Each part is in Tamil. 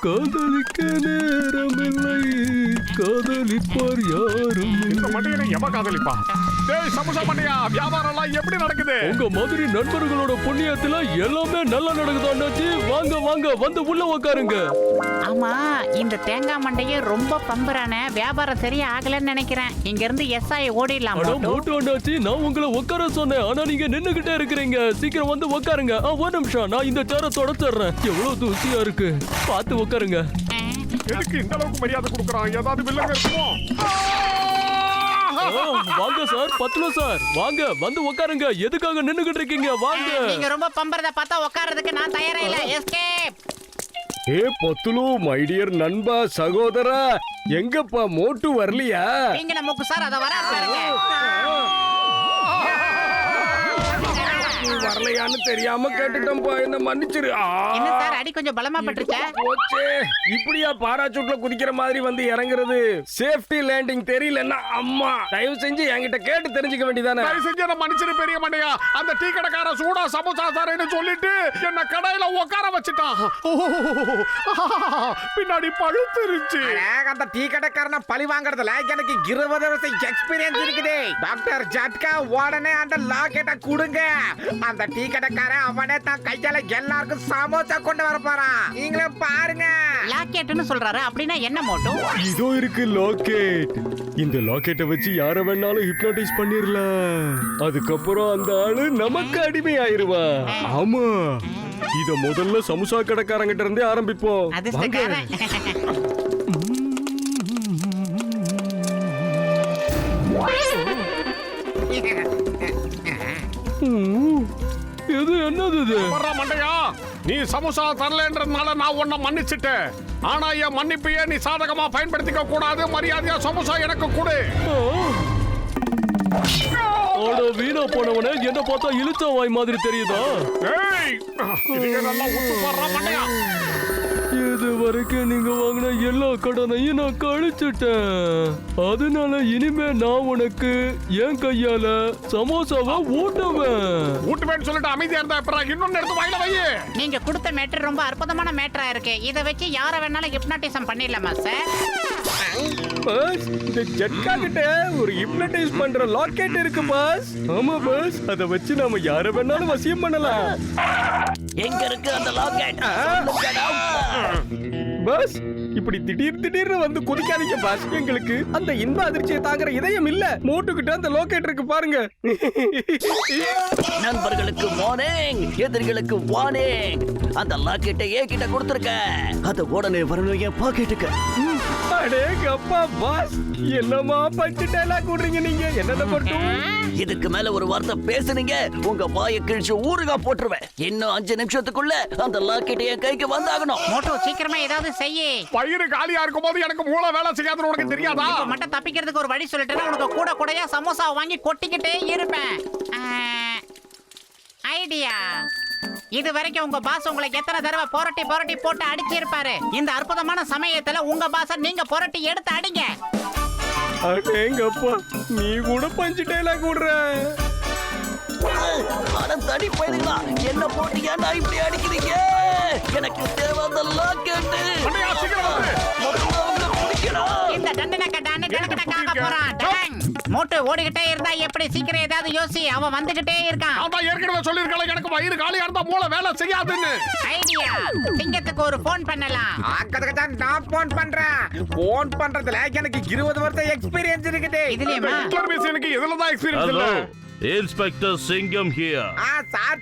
காதலிக்க நேரமில்லை, காதலிப்பார் யாரும். இந்த மண்டையை எவ காதலிப்பா? டேய் சமோசா மண்டையா, வியாபாரம் எல்லாம் எப்படி நடக்குது? உங்க மாதிரி நண்பர்களோட புண்ணியத்துல எல்லாமே நல்லா நடக்குது அண்ணாச்சி. வாங்க வாங்க, வந்து உள்ள உட்காருங்க. ஆமா, இந்த தேங்காய் மண்டையே ரொம்ப பம்புறானே, வியாபாரம் சரியா ஆகலன்னு நினைக்கிறேன். இங்க இருந்து எஸ்ஐ ஓடிடலாம். மோட்டு அண்ணாச்சி, நான் உங்களை உட்கார சொன்னேன், ஆனா நீங்க நின்னுகிட்டே இருக்கிறீங்க. சீக்கிரம் வந்து உட்காருங்க. ஒரு நிமிஷம், நான் இந்த சேரை தொடச்சிடுறேன். எவ்வளவு தூசியா இருக்கு, பார்த்து உட்காருங்க. எதுக்கு இந்த அளவுக்கு மரியாதை கொடுக்கறான்? ஏதாவது வில்லங்க இருக்குமோ? வாங்க சார், பத்லு சார், வாங்க வந்து உட்காருங்க. எதுக்காக நின்னுகிட்டு இருக்கீங்க? வாங்க. நீங்க ரொம்ப பம்பறத பார்த்தா உட்கார்றதுக்கு நான் தயாரா இல்ல. எஸ்கேப். ஏ பத்துலு, மை டியர் நண்பா, சகோதரா, எங்கப்பா மோட்டு வரலையா? நீங்க நமக்கு சார் அத வர பாருங்க. வரலையான்னு தெரியாம கேட்டுட்டோம்பா, என்ன மன்னிச்சிரு. என்ன சார், அடி கொஞ்சம் பலமா பட்டுருச்சா? போச்சே, இப்படியா பாராசூட்ல குதிக்கிற மாதிரி வந்து இறங்குறது? சேஃப்டி லேண்டிங் தெரியலன்னா அம்மா தயவு செஞ்சு என்கிட்ட கேட்டு தெரிஞ்சுக்க வேண்டியதானே? தயவு செஞ்சு என்ன மன்னிச்சிரு பெரிய மண்டையா. அந்த டீ கடைக்கார சூடா சமோசா தரேன்னு சொல்லிட்டு என்ன கடையில உட்கார வச்சுட்டான். பின்னாடி பழுத்துருச்சு. அந்த டீ கடைக்காரன பழி வாங்குறதுல எனக்கு 20 வருஷம் எக்ஸ்பீரியன்ஸ் இருக்குது. டாக்டர் ஜட்கா, உடனே அந்த லாக்கெட்டை கொடுங்க. அந்த டீ கடைக்காரன் அவனே தான் கையால எல்லாருக்கும் சமோசா கொண்டு வர போறான். நீங்களே பாருங்க. லாக்கெட்னு சொல்றாரு, அப்படின்னா என்ன மோட்டோ? இதோ இருக்கு லாக்கெட். இந்த லாக்கெட்டை வச்சு யார வேணாலும் ஹிப்னோடைஸ் பண்ணிரலாம். அதுக்கப்புறம் அந்த ஆளு நமக்கு அடிமை ஆயிருவா. ஆமா, இத முதல்ல சமோசா கடைக்காரங்கிட்ட இருந்தே ஆரம்பிப்போம். அதிர்ஷ்டக்காரன். இது என்னது இது? மண்டையா, நீ சமோசா தரலன்றதுனால நான் உன்னை மன்னிச்சிட்டேன். ஆனா என் மன்னிப்பையே நீ சாதகமா பயன்படுத்திக்க கூடாது. மரியாதையா சமோசா எனக்கு கொடு. வீணா போனவனே, என்ன பார்த்தா இழுச்ச வாய் மாதிரி தெரியுதா? நல்லா உத்து போடுற மண்டையா. இது வரைக்கும் நீங்க வாங்கின எல்லா கடனையும் நான் கழிச்சுட்டேன். அதனால இனிமே நான் உனக்கு என் கையால சமோசாவை ஊட்டுவேன்னு சொல்லிட்டு அமைதியா இருந்தா அப்புறம் இன்னொன்னு எடுத்து வாயில வை. நீங்க கொடுத்த மேட்டர் ரொம்ப அற்புதமான மேட்டரா இருக்கு. இத வச்சு யார வேணாலும் ஹிப்னாட்டிசம் பண்ணிடலாமா சார்? பாஸ், இந்த ஜட்கா கிட்ட ஒரு ஹிப்னடைஸ் பண்ற லாக்கெட் இருக்கு பாஸ். ஆமா பாஸ், அத வச்சு நாம யார வேணாலும் வசியம் பண்ணலாம். எங்க இருக்கு அந்த லாக்கெட்? பாஸ், இப்படி திடீர்னு வந்து குதிக்காதீங்க பாஸ். எங்களுக்கு அந்த இன்ப அதிர்ச்சியை தாங்குற இதயம் இல்ல. மோட்டுக்கிட்ட அந்த லாக்கெட் இருக்கு பாருங்க. நண்பர்களுக்கு வார்னிங், எதிரிகளுக்கு வார்னிங். அந்த லாக்கெட்டை ஏகிட்ட கொடுத்துருக்க. அத உடனே வரணும் என் பாக்கெட்டுக்கு. அடேங்கப்பா பாஸ், என்னமா பஞ்சு டயலாக் கூடுறீங்க நீங்க? என்னென்ன மட்டும் இதுக்கு மேல ஒரு வார்த்தை பேசுனீங்க, உங்க வாயை கிழிச்சு ஊறுகா போட்டுருவேன். இன்னும் 5 நிமிஷத்துக்குள்ள அந்த லாக்கெட் என் கைக்கு வந்தாகணும். மோட்டோ, சீக்கிரமா ஏதாவது செய்யி. பயிறு காலியா இருக்கும் போது எனக்கு மூளை வேலை செய்யாதுன்னு உனக்கு தெரியாதா? இப்ப மட்டும் தப்பிக்கிறதுக்கு ஒரு வழி சொல்லிட்டேன்னா உனக்கு கூட கூடயா சமோசா வாங்கி கொட்டிக்கிட்டே இருப்பேன். ஐடியா. இது வரைக்கும் உங்க பாஸ் உங்களுக்கு எத்தனை தடவை புரட்டி போட்டு அடிச்சிருப்பாரு. இந்த அற்புதமான சமயத்துல உங்க பாஸ நீங்க புரட்டி எடுத்து அடிங்க. அடேங்கப்பா, நீ கூட பஞ்சு டயலாக் கூடுற. தடி போயிடுங்களா? என்ன போட்டு ஏன்டா இப்படி அடிக்கிறீங்க? எனக்கு தேவை அந்த லாக்கெட். இந்த தண்டனை கட்டான்னு டனக்கடக்காக போறான். டங். மோட்டு ஓடிக்கிட்டே இருந்தா எப்படி? சீக்கிரம் ஏதாவது யோசி. அவன் வந்துகிட்டே இருக்கான். அவன் ஏற்கனவே சொல்லிருக்கல எனக்கு வயிறு காலியா இருந்தா மூளை வேலை செய்யாதுன்னு. ஐடியா. சிங்கத்துக்கு ஒரு போன் பண்ணலாம். அதுக்கு தான் நான் போன் பண்றேன். போன் பண்றதுல எனக்கு 20 வருஷம் எக்ஸ்பீரியன்ஸ் இருக்குது. இதுலயுமா? எனக்கு இதுல தான் எக்ஸ்பீரியன்ஸ் இல்ல. இன்ஸ்பெக்டர் சிங்கம் ஹியர்.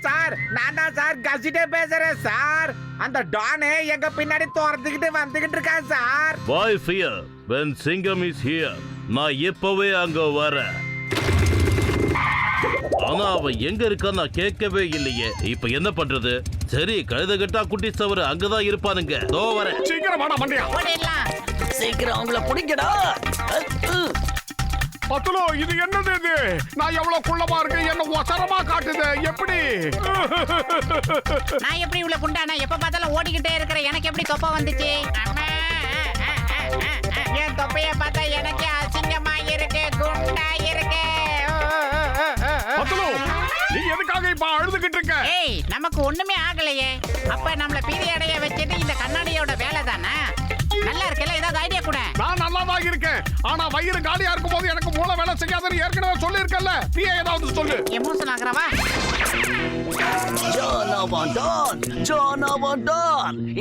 சார், நான் தான் சார் கசிட்டே பேசுறேன் சார். அந்த டானே எங்க பின்னாடி தோறதுக்கிட்டு வந்துகிட்டு இருக்கான் sir. Why fear when Singam is here? நான் இப்பவே அங்க வரேன். ஆனா அவன் எங்க இருக்கான்னு நான் கேட்கவே இல்லையே. இப்ப என்ன பண்றது? சரி, கழுதகட்டா குட்டி சவரு அங்கதான் இருப்பானுங்க. தோ வரேன். சீக்கிரம் வாடா மண்டையா. ஓடிடலாம். சீக்கிரம் அவங்கள பிடிக்கடா. பத்துலோ, இது என்னது இது? நான் எவ்வளவு குள்ளமா இருக்கேன், என்ன ஒசரமா காட்டுது. எப்படி? நான் எப்படி இவ்வளவு குண்டானா? எப்ப பார்த்தாலும் ஓடிக்கிட்டே இருக்கிற எனக்கு எப்படி தொப்பை வந்துச்சு? என் தொப்பைய பார்த்தா எனக்கு அசிங்கமா இருக்கு, குண்டா இருக்கு. பத்துலோ, நீ எதுக்காக இப்ப அழுதுகிட்டு இருக்க? ஏய் நமக்கு ஒண்ணுமே ஆகலையே. அப்ப நம்மள பீதி அடைய வச்சது இந்த கண்ணாடியோட வேலை தானே. நல்லா இருக்கல, ஏதாவது ஐடியா கூட. நான் நல்லாதான் இருக்கேன். ஆனா வயிறு காலியா இருக்கும்போது எனக்கு மூளை வேலை செய்யாதுன்னு ஏற்கனவே சொல்லியிருக்கல. நீ ஏதாவது சொல்லு. எமோஷன் ஆகுறவா? ஜானவன்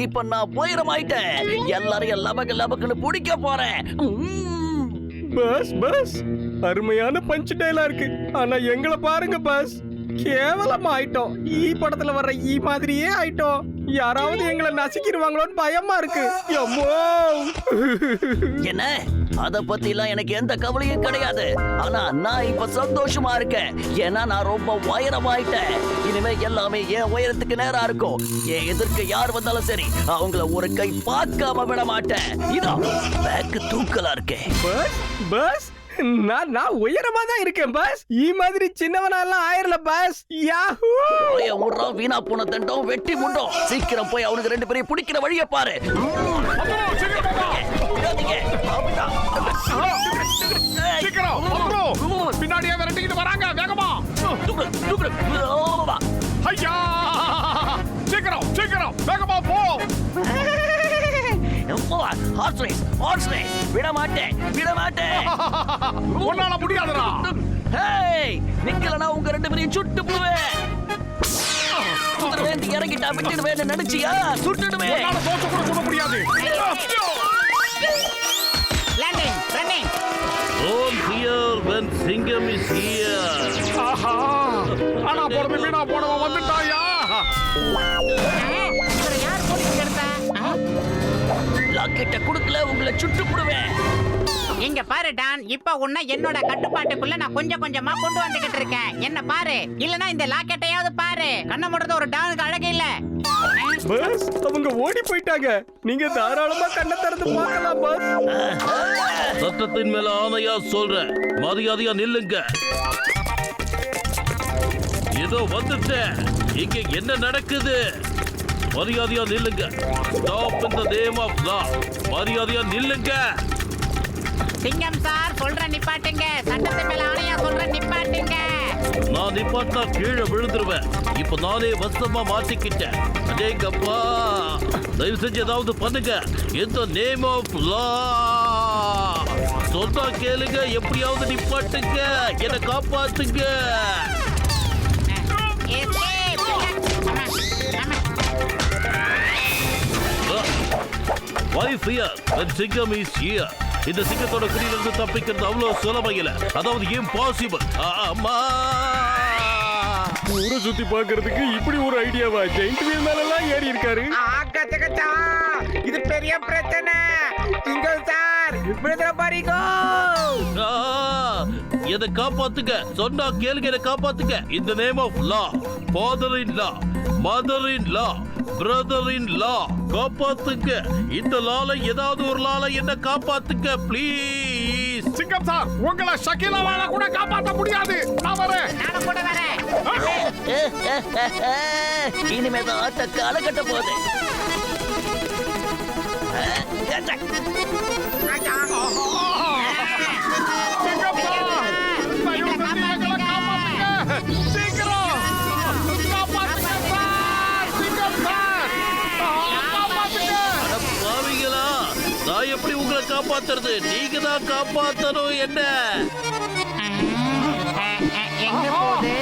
இப்ப நான் போயிரமாயிட்டேன். எல்லாரையும் லபக்குன்னு பிடிக்க போறேன். பஸ் அருமையான பஞ்ச் டயலா இருக்கு. ஆனா எங்களை பாருங்க பஸ், கேவலமா ஆயிட்டோம். ஈ படத்துல வர்ற ஈ மாதிரியே ஆயிட்டோம். யாராவது எங்களை நசுக்கிடுவாங்களோன்னு பயமா இருக்கு. அம்மோ! என்ன அத பத்தி எல்லாம் எனக்கு எந்த கவலையும் கிடையாது. ஆனா நான் இப்ப சந்தோஷமா இருக்கேன். ஏன்னா நான் ரொம்ப உயரமாயிட்டேன். இனிமே எல்லாமே என் உயரத்துக்கு நேரா இருக்கும். என் எதிர்க்க யார் வந்தாலும் சரி, அவங்கள ஒரு கை பார்க்காம விட மாட்டேன். இதோ பேக்கு தூக்கலா இருக்கேன். பஸ் நான் உயரமா தான் இருக்கேன் பஸ். ஈ மாதிரி சின்னவனாலாம் ஆயிரல பஸ். யாஹூ! வீணா போன தண்டம் வெட்டி முண்டோம். சீக்கிரம் போய் அவனுக்கு ரெண்டு பேரையும் பிடிக்கிற வழியை பாரு. சீக்கிரம் பின்னாடியே விரட்டிக்கிட்டு வராங்க. வேகமா ஐயா! சீக்கிரம் வேகமா போ. விட மாட்டேன். உன்னால முடியாதுடா. நிக்கலனா உங்க ரெண்டு பேரையும் சுட்டு போவேன். இறங்கிட்டா விட்டுடுவேன் நினைச்சியா? சுட்டுடுவேன். உன்னால தோச்சு கூட சுட முடியாது. Landing running. All here when Singham is here. ஆஹா! ஆனா போறது வீணா போனவன் வந்துட்டாயா? இவரை யார் போலீஸ் எடுத்தா? லாக்கெட்ட குடுக்கல உங்களை சுட்டு போடுவேன். இங்க பாரு டான், இப்ப உன்னை என்னோட கட்டுப்பாட்டுக்குள்ள நான் கொஞ்சமா கொண்டு வந்துகிட்டு இருக்கேன். என்ன பாரு, இல்லனா இந்த லாக்கெட்டையாவது பாரு. கண்ண மூடுறது ஒரு டானுக்கு அழகு இல்ல. பஸ் அவங்க ஓடி போயிட்டாங்க. நீங்க தாராளமா கண்ணை திறந்து பார்க்கலாம் பஸ். சட்டத்தின் மேல ஆணையா சொல்றேன், மரியாதையா நில்லுங்க. ஏதோ வந்துட்டேன். இங்க என்ன நடக்குது? மரியாதையா நில்லுங்க. Stop in the name of law. மரியாதையா நில்லுங்க. சிங்கம் சார் சொல்ற நிப்பாட்டுங்க. சட்டத்து மேல ஆணையா சொல்ற நிப்பாட்டுங்க. நான் நிப்பாட்டினா கீழே விழுந்துருவேன். இப்ப நானே வசமா மாட்டிக்கிட்டேன். அடேங்கப்பா, தயவு செஞ்சு ஏதாவது பண்ணுங்க. இந்த நேம் ஆஃப் லா சொன்னா கேளுங்க. எப்படியாவது நிப்பாட்டுங்க, என்னை காப்பாத்துங்க. Why fear when Singham is here? இந்த சிங்கத்தோட குடியிலிருந்து தப்பிக்கிறது அவ்வளவு சுலபம் இல்ல. அதாவது இம்பாசிபிள். அம்மா! ஊரை சுத்தி பார்க்கிறதுக்கு இப்படி ஒரு ஐடியாவா? ஜெயிண்ட் வீல் மேலலாம் ஏறி இருக்காரு. கச்சா இது பெரிய பிரச்சனை. இங்க சார் விடுதலை பாருங்க. என்னை காப்பாத்துங்க. சொன்னா கேளுங்க, என்னை காப்பாத்துங்க. இந்த name of law, father in law, mother in law, brother in law, காப்பாத்துங்க. இந்த லால ஏதாவது ஒரு லால என்ன காப்பாத்துங்க ப்ளீஸ். சிங்கம் சார், உங்களை ஷக்கீலாவால கூட காப்பாற்ற முடியாது. நான் வரேன். நானும் கூட வரேன். இனிமேதான் ஆட்ட கால கட்ட போகுது. சிங்கம் சார், தயவு செஞ்சு எங்களை காப்பாத்துங்க. சீக்கிரம் காப்பாத்துங்க சார். சிங்கம் சார், காப்பாத்துங்க. பாவிங்களா, நான் எப்படி உங்களை காப்பாத்துறது? நீங்க தான் காப்பாத்தணும். என்ன எங்க போகுது?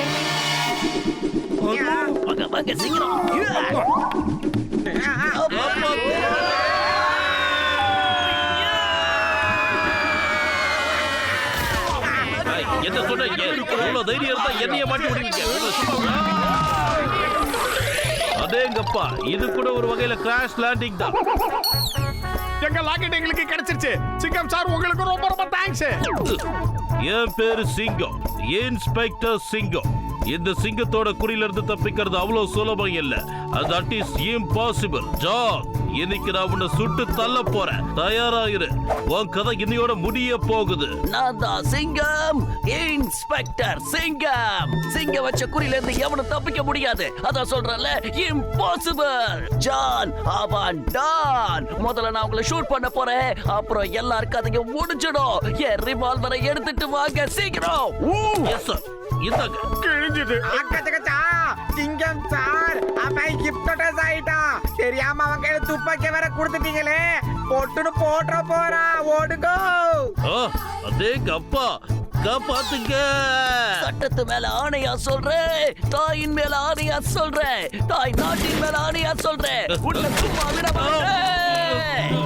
வாங்க சீக்கிரம். என்ன சொன்னீங்க? இவ்வளவு தைரியம் இருந்தா என்னைய மாட்டி விடுவீங்க. அதேங்கப்பா, இது கூட ஒரு வகையில கிராஷ் லேண்டிங் தான். எங்க லாக்கெட் எங்களுக்கு கிடைச்சிருச்சு. சிங்கம் சார், உங்களுக்கு ரொம்ப ரொம்ப தேங்க்ஸ். என் பேரு சிங்கம், இன்ஸ்பெக்டர் சிங்கம். இந்த சிங்கத்தோட குறியில இருந்து தப்பிக்கிறது அவ்வளவு சுலபம் இல்ல. That is impossible. ஜான், இன்னைக்கு நான் உன்னை சுட்டு தள்ள போறேன். தயாராயிரு. உன் கதை இன்னையோட முடிய போகுது. நான் தான் சிங்கம், இன்ஸ்பெக்டர் சிங்கம். சிங்கம் வச்ச குறியில இருந்து எவனும் தப்பிக்க முடியாது. அதான் சொல்றேன்ல, இம்பாசிபிள். ஜான், அவன் டான். முதல்ல நான் உங்களை ஷூட் பண்ண போறேன். அப்புறம் எல்லாருக்கும் அதுங்க முடிஞ்சிடும். என் ரிவால்வரை எடுத்துட்டு வாங்க சீக்கிரம். Yes sir. இந்தாங்க. கிழிஞ்சது. அக்கச்சக்கச்சா சிங்கம் சார் அவன் ஹிப்னோடைஸ் ஆயிட்டான். தெரியாம அவன் கையில துப்பாக்கி வேற கொடுத்துட்டீங்களே. பொட்டுன்னு போட்டுற போறா. ஓடுங்க. ஆ, அதே கப்பா காப்பாத்துங்க. சட்டத்து மேல ஆணையா சொல்றேன், தாயின் மேல ஆணையா சொல்றேன், தாய் நாட்டின் மேல ஆணையா சொல்றேன். உன்னை சும்மா விட மாட்டேன்.